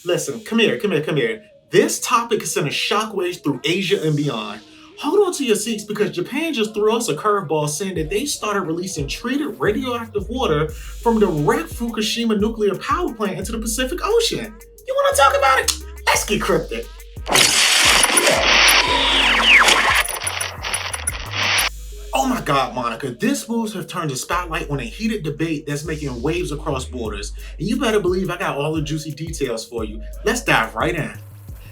Listen, come here. This topic is sending shockwaves through Asia and beyond. Hold on to your seats because Japan just threw us a curveball saying that they started releasing treated radioactive water from the wrecked Fukushima nuclear power plant into the Pacific Ocean. You want to talk about it? Let's get cryptic. Oh my God, Monica, this moves have turned the spotlight on a heated debate that's making waves across borders. And you better believe I got all the juicy details for you. Let's dive right in.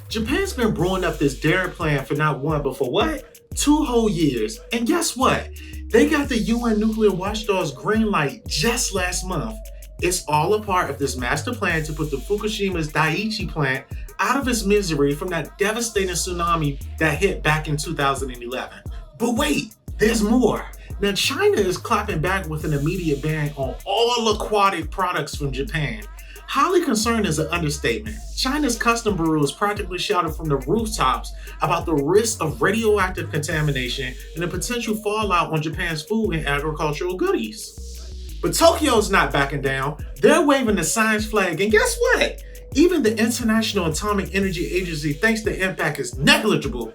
Japan's been brewing up this daring plan for not one, but for what? 2 whole years. And guess what? They got the UN nuclear watchdog's green light just last month. It's all a part of this master plan to put the Fukushima's Daiichi plant out of its misery from that devastating tsunami that hit back in 2011. But wait, there's more. Now, China is clapping back with an immediate ban on all aquatic products from Japan. Highly concerned is an understatement. China's custom bureaus practically shouted from the rooftops about the risk of radioactive contamination and the potential fallout on Japan's food and agricultural goodies. But Tokyo's not backing down. They're waving the science flag, and guess what? Even the International Atomic Energy Agency thinks the impact is negligible.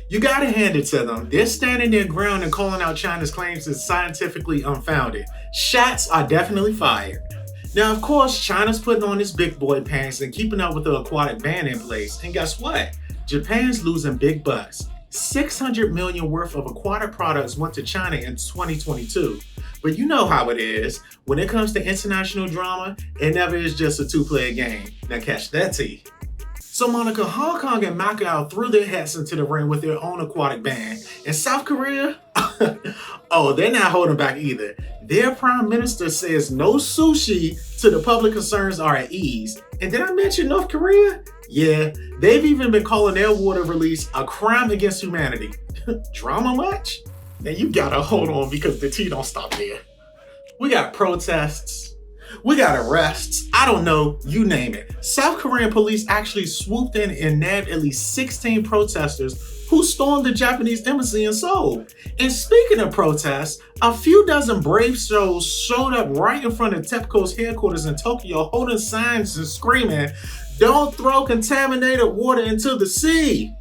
You gotta hand it to them. They're standing their ground and calling out China's claims as scientifically unfounded. Shots are definitely fired. Now, of course, China's putting on its big boy pants and keeping up with the aquatic ban in place. And guess what? Japan's losing big bucks. 600 million worth of aquatic products went to China in 2022. But you know how it is. When it comes to international drama, it never is just a 2-player game. Now catch that tea. So Monica, Hong Kong and Macau threw their hats into the ring with their own aquatic ban. And South Korea? Oh, they're not holding back either. Their prime minister says no sushi till the public concerns are at ease. And did I mention North Korea? Yeah, they've even been calling their water release a crime against humanity. Drama much? Now you gotta hold on because the tea don't stop there. We got protests. We got arrests. I don't know, you name it. South Korean police actually swooped in and nabbed at least 16 protesters who stormed the Japanese embassy in Seoul. And speaking of protests, a few dozen brave souls showed up right in front of TEPCO's headquarters in Tokyo holding signs and screaming, "Don't throw contaminated water into the sea."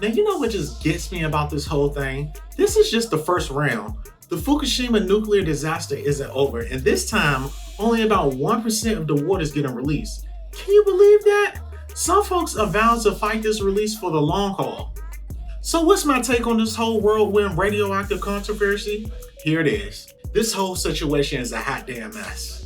Now, you know what just gets me about this whole thing? This is just the first round. The Fukushima nuclear disaster isn't over, and this time, only about 1% of the water is getting released. Can you believe that? Some folks are vowing to fight this release for the long haul. So what's my take on this whole whirlwind radioactive controversy? Here it is. This whole situation is a hot damn mess.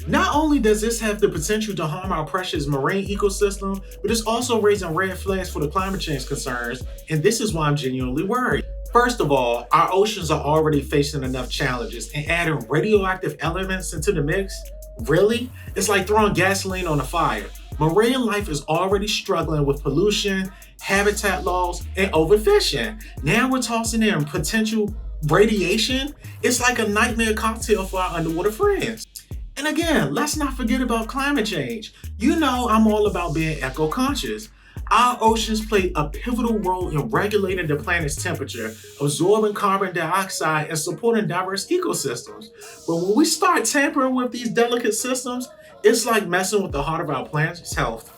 Not only does this have the potential to harm our precious marine ecosystem, but it's also raising red flags for the climate change concerns, and this is why I'm genuinely worried. First of all, our oceans are already facing enough challenges, and adding radioactive elements into the mix? Really? It's like throwing gasoline on a fire. Marine life is already struggling with pollution, habitat loss, and overfishing. Now we're tossing in potential radiation? It's like a nightmare cocktail for our underwater friends. And again, let's not forget about climate change. You know I'm all about being eco-conscious. Our oceans play a pivotal role in regulating the planet's temperature, absorbing carbon dioxide, and supporting diverse ecosystems. But when we start tampering with these delicate systems, it's like messing with the heart of our planet's health.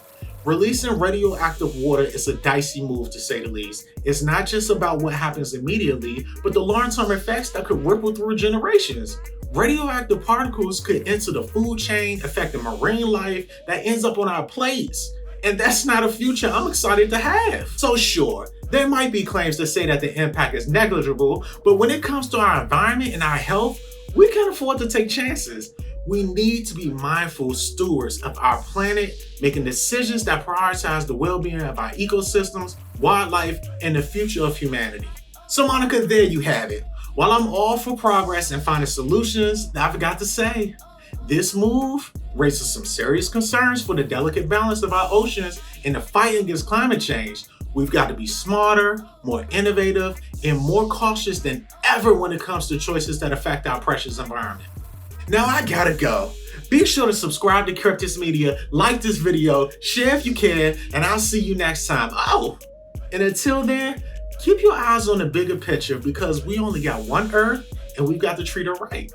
Releasing radioactive water is a dicey move, to say the least. It's not just about what happens immediately, but the long-term effects that could ripple through generations. Radioactive particles could enter the food chain, affecting marine life that ends up on our plates. And that's not a future I'm excited to have. So sure, there might be claims that say that the impact is negligible, but when it comes to our environment and our health, we can't afford to take chances. We need to be mindful stewards of our planet, making decisions that prioritize the well-being of our ecosystems, wildlife, and the future of humanity. So Monica, there you have it. While I'm all for progress and finding solutions, I forgot to say, this move raises some serious concerns for the delicate balance of our oceans in the fight against climate change. We've got to be smarter, more innovative, and more cautious than ever when it comes to choices that affect our precious environment. Now I gotta go. Be sure to subscribe to Cryptis Media, like this video, share if you can, and I'll see you next time. Oh, and until then, keep your eyes on the bigger picture because we only got one Earth and we've got to treat her right.